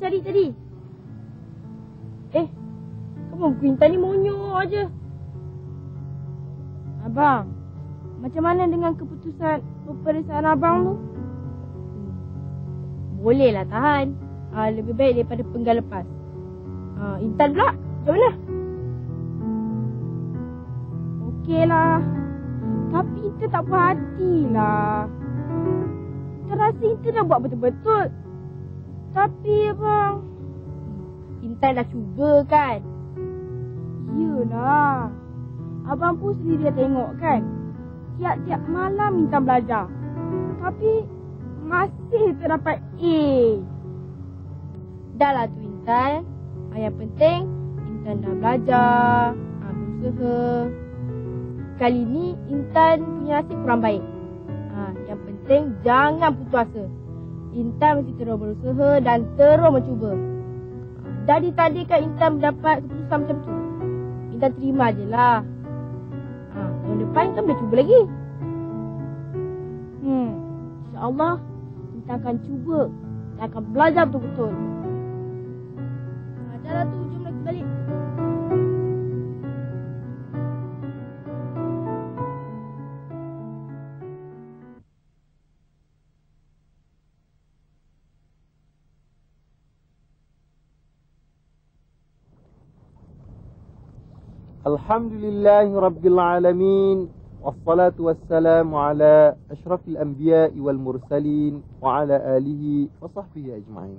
cari tadi? Kamu buku Intan ni monyok aje. Abang, macam mana dengan keputusan peperiksaan abang tu? Bolehlah tahan. Lebih baik daripada penggal lepas. Intan pula, macam mana? Okeylah. Tapi Intan tak puas hatilah. Intan rasa Intan dah buat betul-betul. Tapi abang, Intan dah cuba kan? Yelah. Abang pun sendiri dah tengok kan? Tiap-tiap malam Intan belajar. Tapi masih terdapat A. Dah lah tu Intan. Yang penting Intan dah belajar, berusaha. Kali ni Intan punya nasib kurang baik. Yang penting jangan putus asa. Intan mesti terus berusaha dan terus mencuba. Dari tadi kan Intan mendapat keputusan macam tu. Intan terima je lah. Tahun depan Intan boleh cuba lagi. InsyaAllah Intan akan cuba. Intan akan belajar betul-betul. Dah lah tu, jom lagi balik. Alhamdulillahi Rabbil Alamin. Wassalatu wassalamu ala ashrafil anbiya'i wal mursalin wa ala alihi wa sahbihi ajma'in.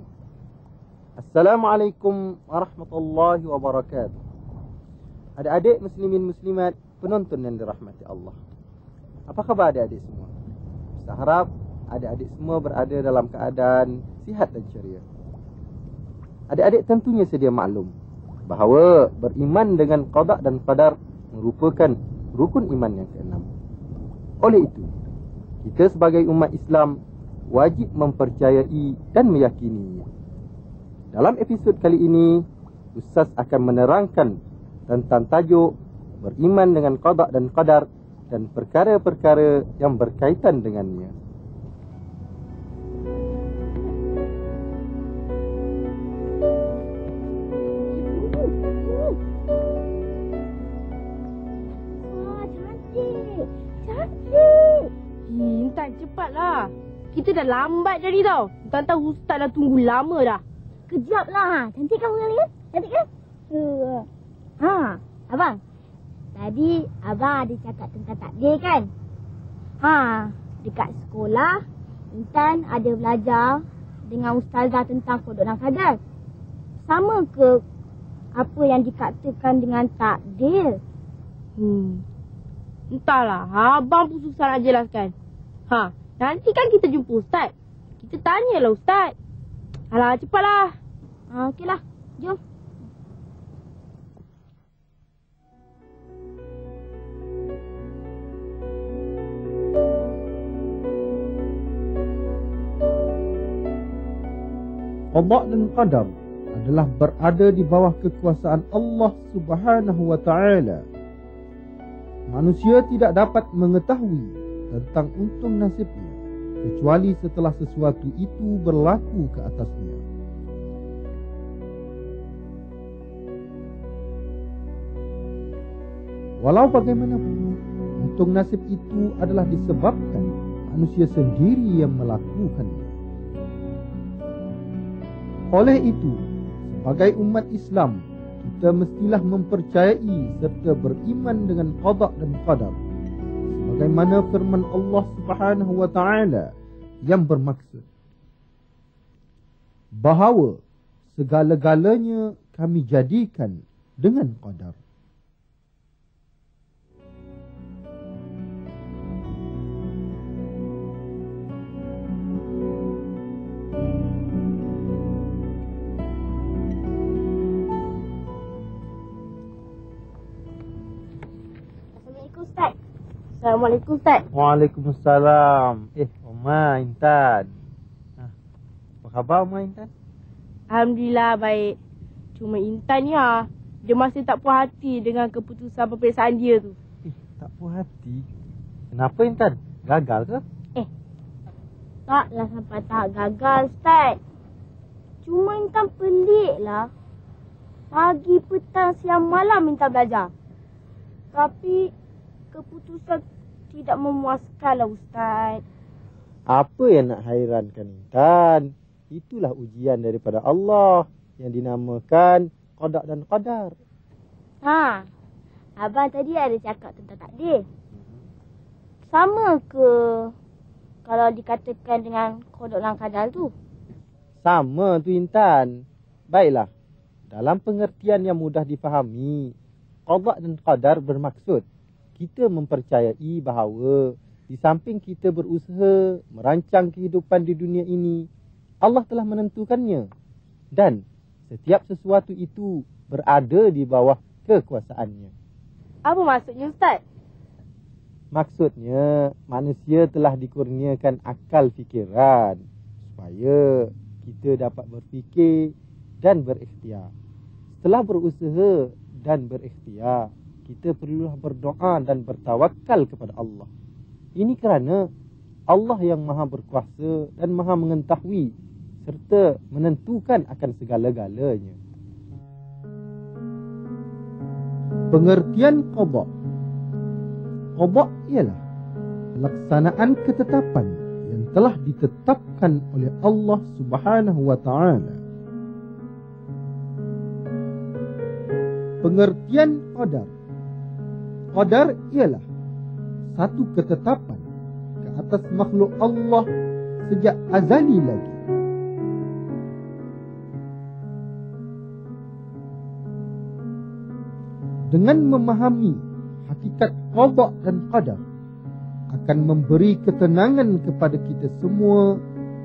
Assalamualaikum warahmatullahi wabarakatuh. Adik-adik muslimin muslimat, penonton yang dirahmati Allah. Apa khabar adik-adik semua? Saya harap adik-adik semua berada dalam keadaan sihat dan ceria. Adik-adik tentunya sedia maklum bahawa beriman dengan qada dan qadar merupakan rukun iman yang keenam. Oleh itu, kita sebagai umat Islam wajib mempercayai dan meyakininya. Dalam episod kali ini, Ustaz akan menerangkan tentang tajuk beriman dengan qada dan qadar dan perkara-perkara yang berkaitan dengannya. Intan, cepatlah. Kita dah lambat tadi tau. Intan tahu Ustaz dah tunggu lama dah. Kejap lah. Cantik kan Mungali kan? Cantik kan? Abang. Tadi abang ada cakap tentang takdir kan? Dekat sekolah, Intan ada belajar dengan ustazah tentang kodok dan qadar. Sama ke apa yang dikatakan dengan takdir? Entahlah. Abang pun susah nak jelaskan. Nanti kan kita jumpa Ustaz. Kita tanyalah Ustaz. Alah, cepatlah. Okeylah. Jom. Qada dan qadar adalah berada di bawah kekuasaan Allah Subhanahu wa ta'ala. Manusia tidak dapat mengetahui tentang untung nasibnya kecuali setelah sesuatu itu berlaku ke atasnya. Walau bagaimanapun, untung nasib itu adalah disebabkan manusia sendiri yang melakukannya. Oleh itu, sebagai umat Islam, kita mestilah mempercayai serta beriman dengan qada dan qadar, sebagaimana firman Allah Subhanahu wa ta'ala yang bermaksud bahawa segala-galanya kami jadikan dengan qadar. Assalamualaikum Ustaz. Waalaikumsalam. Oma Intan. Apa khabar Oma Intan? Alhamdulillah baik. Cuma Intan ni dia masih tak puas hati dengan keputusan peperiksaan dia tu. Tak puas hati? Kenapa Intan? Gagal ke? Taklah sampai tahap gagal Ustaz. Cuma Intan pelik lah. Pagi, petang, siang, malam Intan belajar. Tapi keputusan tidak memuaskanlah Ustaz. Apa yang nak hairankan Intan? Itulah ujian daripada Allah yang dinamakan qada dan qadar. Abang tadi ada cakap tentang takdir. Sama ke kalau dikatakan dengan qada dan qadar tu? Sama tu Intan. Baiklah. Dalam pengertian yang mudah difahami, qada dan qadar bermaksud kita mempercayai bahawa di samping kita berusaha merancang kehidupan di dunia ini, Allah telah menentukannya. Dan setiap sesuatu itu berada di bawah kekuasaannya. Apa maksudnya Ustaz? Maksudnya, manusia telah dikurniakan akal fikiran supaya kita dapat berfikir dan berikhtiar. Setelah berusaha dan berikhtiar, kita perlulah berdoa dan bertawakal kepada Allah. Ini kerana Allah yang maha berkuasa dan maha mengetahui serta menentukan akan segala-galanya. Pengertian qada. Qada ialah pelaksanaan ketetapan yang telah ditetapkan oleh Allah Subhanahu wa taala. Pengertian qadar. Qadar ialah satu ketetapan ke atas makhluk Allah sejak azali lagi. Dengan memahami hakikat qada dan qadar akan memberi ketenangan kepada kita semua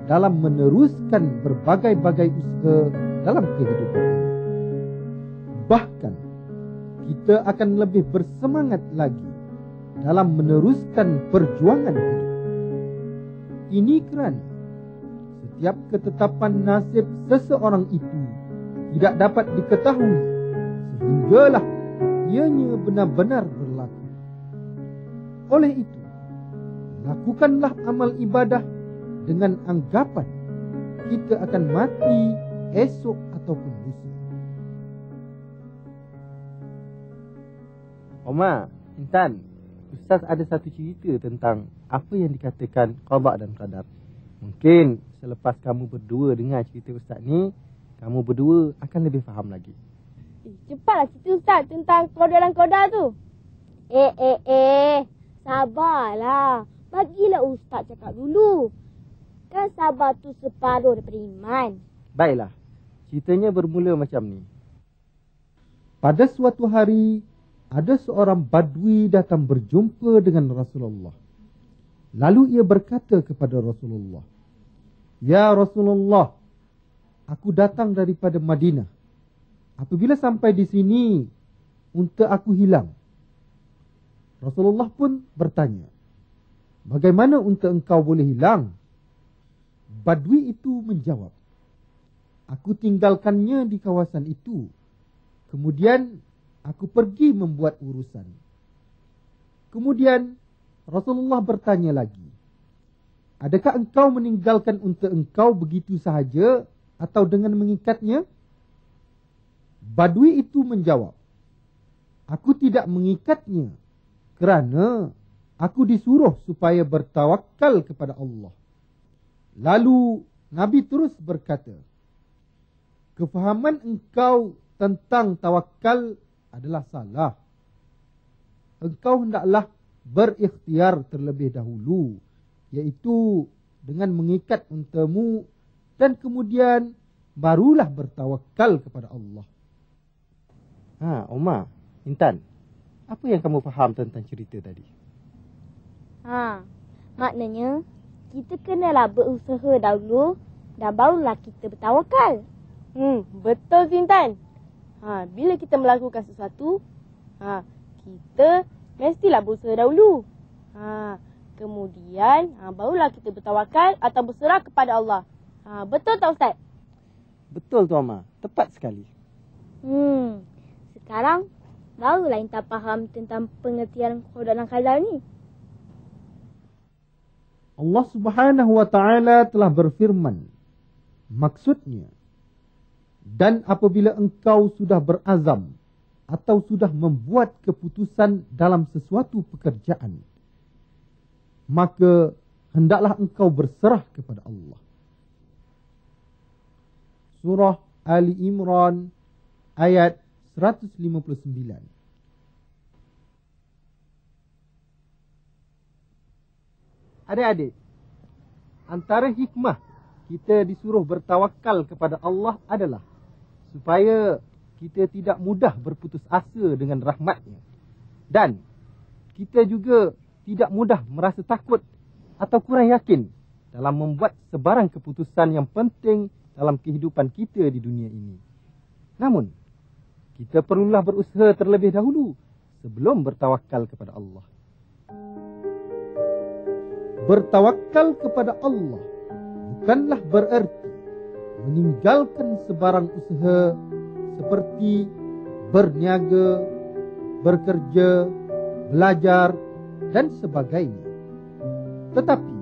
dalam meneruskan berbagai-bagai usaha dalam kehidupan ini. Bahkan kita akan lebih bersemangat lagi dalam meneruskan perjuangan hidup. Ini kerana setiap ketetapan nasib seseorang itu tidak dapat diketahui sehinggalah ianya benar-benar berlaku. Oleh itu, lakukanlah amal ibadah dengan anggapan kita akan mati esok ataupun lusa. Omar, Intan, Ustaz ada satu cerita tentang apa yang dikatakan qada dan qadar. Mungkin selepas kamu berdua dengar cerita Ustaz ni, kamu berdua akan lebih faham lagi. Cepatlah cerita Ustaz tentang qada dan qadar tu. Sabarlah. Bagilah Ustaz cakap dulu. Kan sabar tu separuh daripada iman. Baiklah, ceritanya bermula macam ni. Pada suatu hari, ada seorang badui datang berjumpa dengan Rasulullah. Lalu ia berkata kepada Rasulullah, "Ya Rasulullah, aku datang daripada Madinah. Apabila sampai di sini, unta aku hilang." Rasulullah pun bertanya, "Bagaimana unta engkau boleh hilang?" Badui itu menjawab, "Aku tinggalkannya di kawasan itu. Kemudian aku pergi membuat urusan." Kemudian Rasulullah bertanya lagi, "Adakah engkau meninggalkan unta engkau begitu sahaja atau dengan mengikatnya?" Badui itu menjawab, "Aku tidak mengikatnya kerana aku disuruh supaya bertawakal kepada Allah." Lalu Nabi terus berkata, "Kefahaman engkau tentang tawakal adalah salah. Engkau hendaklah berikhtiar terlebih dahulu, iaitu dengan mengikat untamu dan kemudian barulah bertawakal kepada Allah." Omar, Intan, apa yang kamu faham tentang cerita tadi? Maknanya kita kenalah berusaha dahulu dan barulah kita bertawakal. Betul Intan. Bila kita melakukan sesuatu, kita mestilah berusaha dahulu. Kemudian barulah kita bertawakal atau berserah kepada Allah. Betul tak Ustaz? Betul tu Omar, tepat sekali. Sekarang barulah Intan faham tentang pengertian qada dan qadar ni. Allah Subhanahu wa taala telah berfirman, maksudnya Dan apabila engkau sudah berazam atau sudah membuat keputusan dalam sesuatu pekerjaan, maka hendaklah engkau berserah kepada Allah. Surah Ali Imran ayat 159. Adik-adik, antara hikmah kita disuruh bertawakal kepada Allah adalah supaya kita tidak mudah berputus asa dengan rahmat-Nya. Dan kita juga tidak mudah merasa takut atau kurang yakin dalam membuat sebarang keputusan yang penting dalam kehidupan kita di dunia ini. Namun, kita perlulah berusaha terlebih dahulu sebelum bertawakal kepada Allah. Bertawakal kepada Allah bukanlah bererti meninggalkan sebarang usaha seperti berniaga, bekerja, belajar dan sebagainya. Tetapi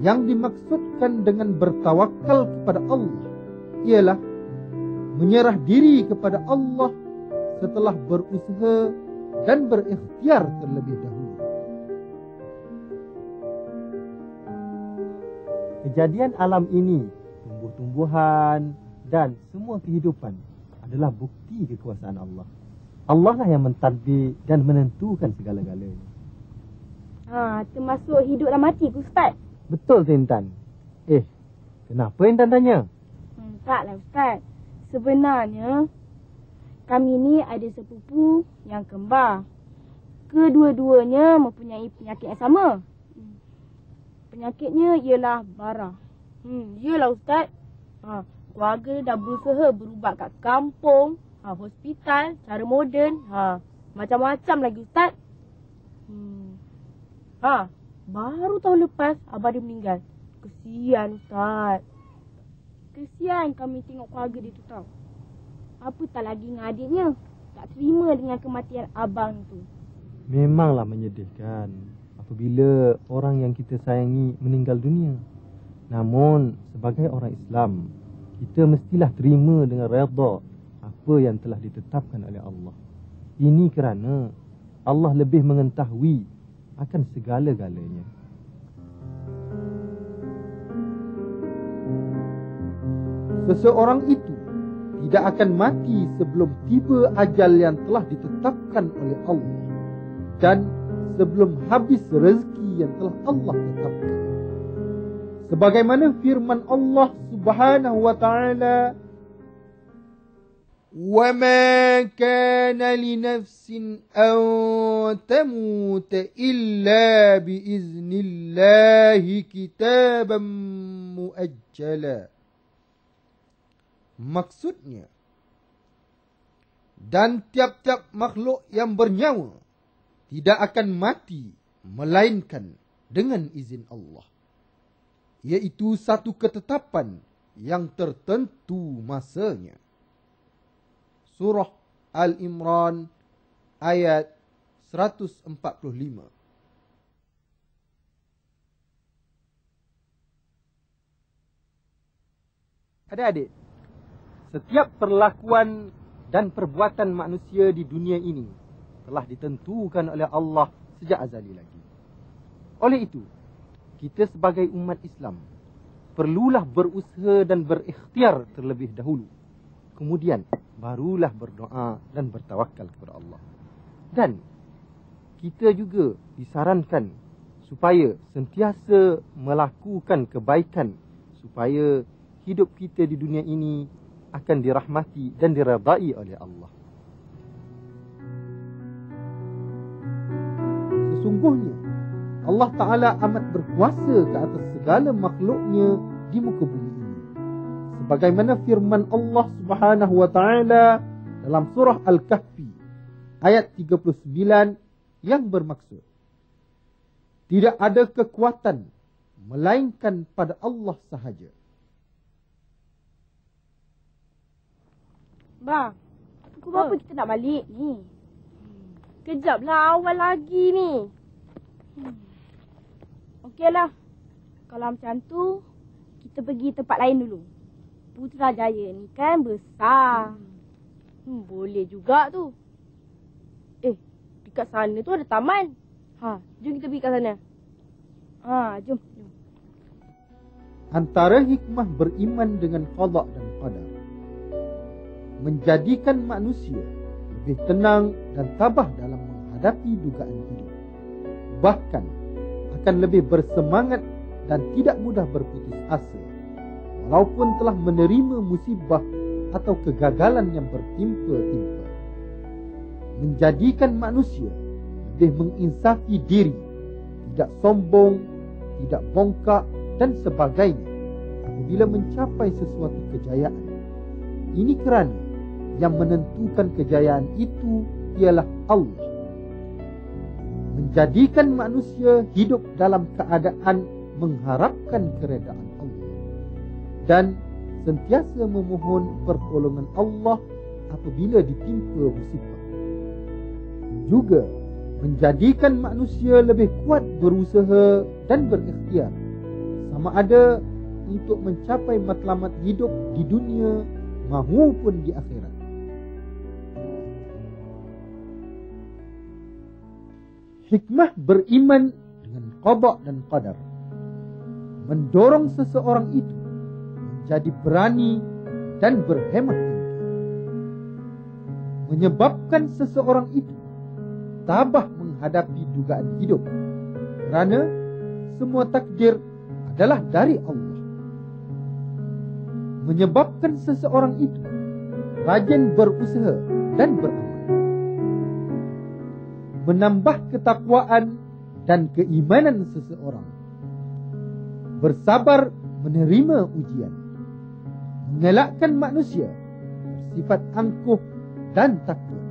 yang dimaksudkan dengan bertawakal kepada Allah ialah menyerah diri kepada Allah setelah berusaha dan berikhtiar terlebih dahulu. Kejadian alam ini, tumbuh-tumbuhan dan semua kehidupan adalah bukti kekuasaan Allah. Allah lah yang mentadbir dan menentukan segala-galanya. Termasuk hidup dan mati ke Ustaz? Betul tu Intan. Kenapa Intan tanya? Taklah Ustaz. Sebenarnya kami ni ada sepupu yang kembar. Kedua-duanya mempunyai penyakit yang sama. Penyakitnya ialah bara. Yalah Ustaz. Keluarga dah berusaha berubat kat kampung, hospital, cara moden, macam-macam lagi Ustaz. Baru tahun lepas abah dia meninggal. Kesian Ustaz. Kesian kami tengok keluarga dia tu tau. Apa tak lagi dengan adiknya. Tak terima dengan kematian abang tu. Memanglah menyedihkan apabila orang yang kita sayangi meninggal dunia. Namun sebagai orang Islam, kita mestilah terima dengan redha apa yang telah ditetapkan oleh Allah. Ini kerana Allah lebih mengetahui akan segala-galanya. Seseorang itu tidak akan mati sebelum tiba ajal yang telah ditetapkan oleh Allah dan sebelum habis rezeki yang telah Allah tetapkan. Sebagaimana firman Allah Subhanahu wa taala, "Wa ma kana li nafsin an tamut illa bi iznillahi kitaban muajjala." Maksudnya, dan tiap-tiap makhluk yang bernyawa tidak akan mati melainkan dengan izin Allah, iaitu satu ketetapan yang tertentu masanya. Surah Al-Imran ayat 145. Adik-adik, setiap perlakuan dan perbuatan manusia di dunia ini telah ditentukan oleh Allah sejak azali lagi. Oleh itu, kita sebagai umat Islam perlulah berusaha dan berikhtiar terlebih dahulu. Kemudian barulah berdoa dan bertawakal kepada Allah. Dan kita juga disarankan supaya sentiasa melakukan kebaikan supaya hidup kita di dunia ini akan dirahmati dan diredai oleh Allah. Sesungguhnya Allah Ta'ala amat berkuasa ke atas segala makhluknya di muka bumi ini. Sebagaimana firman Allah Subhanahu wa Ta'ala dalam surah Al-Kahfi ayat 39 yang bermaksud, tidak ada kekuatan melainkan pada Allah sahaja. Bang, pukul berapa kita nak balik ni? Kejaplah, awal lagi ni. Okeylah. Kalau macam tu, kita pergi tempat lain dulu. Putrajaya ni kan besar. Boleh juga tu. Dekat sana tu ada taman. Jom kita pergi kat sana. Jom. Antara hikmah beriman dengan qada dan qadar menjadikan manusia lebih tenang dan tabah dalam menghadapi dugaan hidup. Bahkan akan lebih bersemangat dan tidak mudah berputus asa walaupun telah menerima musibah atau kegagalan yang bertimpa-timpa. Menjadikan manusia lebih menginsafi diri, tidak sombong, tidak bongkak dan sebagainya apabila mencapai sesuatu kejayaan. Ini kerana yang menentukan kejayaan itu ialah Allah. Menjadikan manusia hidup dalam keadaan mengharapkan keredaan Allah dan sentiasa memohon pertolongan Allah apabila ditimpa musibah. Juga menjadikan manusia lebih kuat berusaha dan berikhtiar, sama ada untuk mencapai matlamat hidup di dunia maupun di akhirat. Hikmah beriman dengan qada dan qadar mendorong seseorang itu menjadi berani dan berhemat tinggi, menyebabkan seseorang itu tabah menghadapi dugaan hidup kerana semua takdir adalah dari Allah. Menyebabkan seseorang itu rajin berusaha dan beramal, menambah ketakwaan dan keimanan seseorang, bersabar menerima ujian, mengelakkan manusia bersifat angkuh dan takut,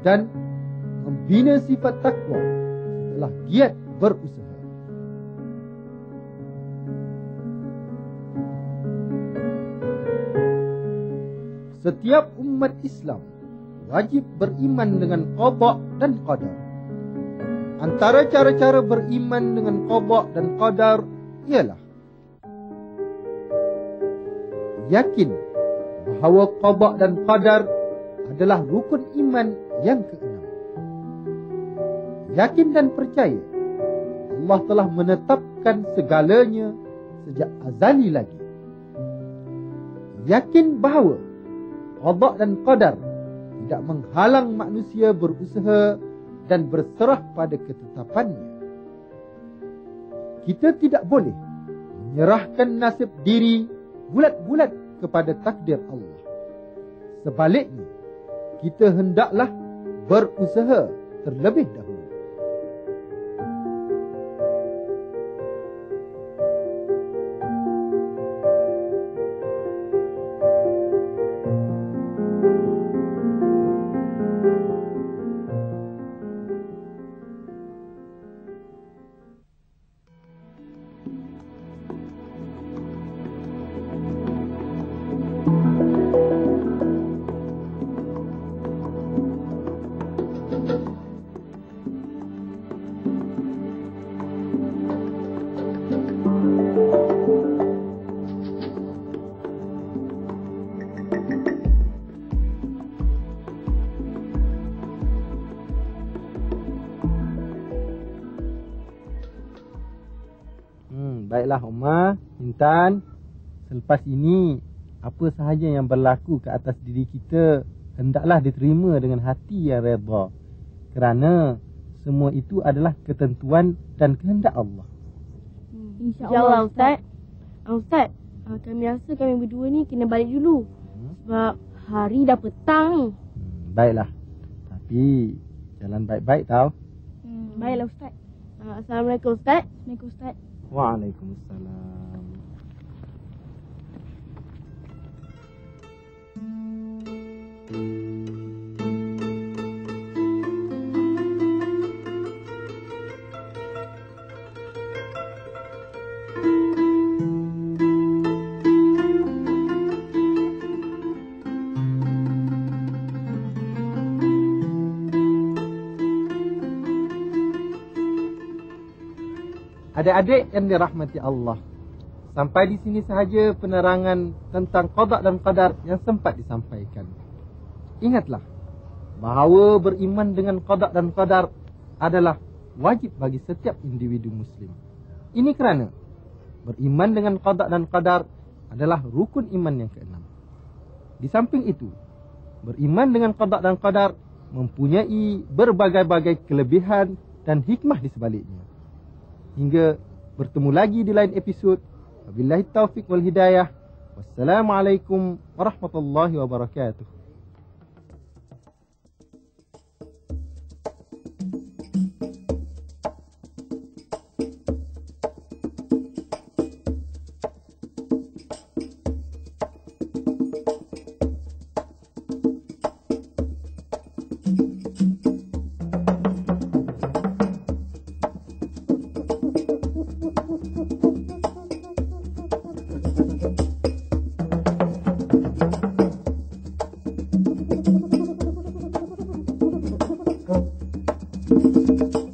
dan membina sifat takwa setelah giat berusaha. Setiap umat Islam wajib beriman dengan qada dan qadar. Antara cara-cara beriman dengan qada dan qadar ialah yakin bahawa qada dan qadar adalah rukun iman yang keenam. Yakin dan percaya Allah telah menetapkan segalanya sejak azali lagi. Yakin bahawa qada dan qadar tidak menghalang manusia berusaha dan berserah pada ketetapannya. Kita tidak boleh menyerahkan nasib diri bulat-bulat kepada takdir Allah. Sebaliknya, kita hendaklah berusaha terlebih dahulu. Baiklah Umar, Intan, selepas ini apa sahaja yang berlaku ke atas diri kita hendaklah diterima dengan hati yang redha, kerana semua itu adalah ketentuan dan kehendak Allah. InsyaAllah Ustaz. Ustaz, kami rasa kami berdua ni kena balik dulu sebab hari dah petang ni. Baiklah, tapi jalan baik-baik tau. Baiklah Ustaz. Assalamualaikum Ustaz. Assalamualaikum Ustaz. Waalaikumsalam. Adik-adik yang dirahmati Allah, sampai di sini sahaja penerangan tentang qada dan qadar yang sempat disampaikan. Ingatlah bahawa beriman dengan qada dan qadar adalah wajib bagi setiap individu muslim. Ini kerana beriman dengan qada dan qadar adalah rukun iman yang keenam. Di samping itu, beriman dengan qada dan qadar mempunyai berbagai-bagai kelebihan dan hikmah di sebaliknya. Hingga bertemu lagi di lain episod. Wabillahi taufiq wal hidayah. Wassalamualaikum warahmatullahi wabarakatuh. Thank you.